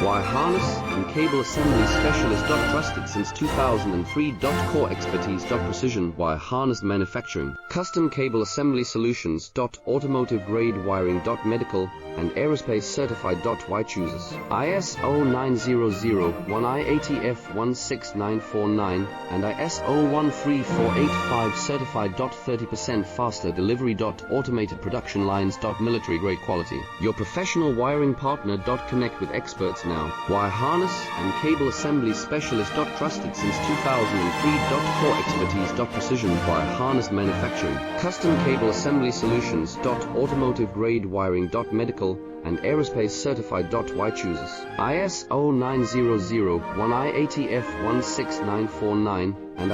Wire harness and cable assembly specialist. Trusted since 2003. Core expertise. Precision wire harness manufacturing. Custom cable assembly solutions. Automotive grade wiring. Medical and aerospace certified. Why chooses ISO 9001 IATF 16949 and ISO 13485 certified. 30% faster delivery. Automated production lines. Military grade quality. Your professional wiring partner. Connect with experts now. Wire harness and cable assembly specialist. Trusted since 2003. Core expertise. Precision wire harness manufacturing. Custom cable assembly solutions. Automotive grade wiring. Medical and aerospace certified. Why chooses ISO 9001 IATF 16949 and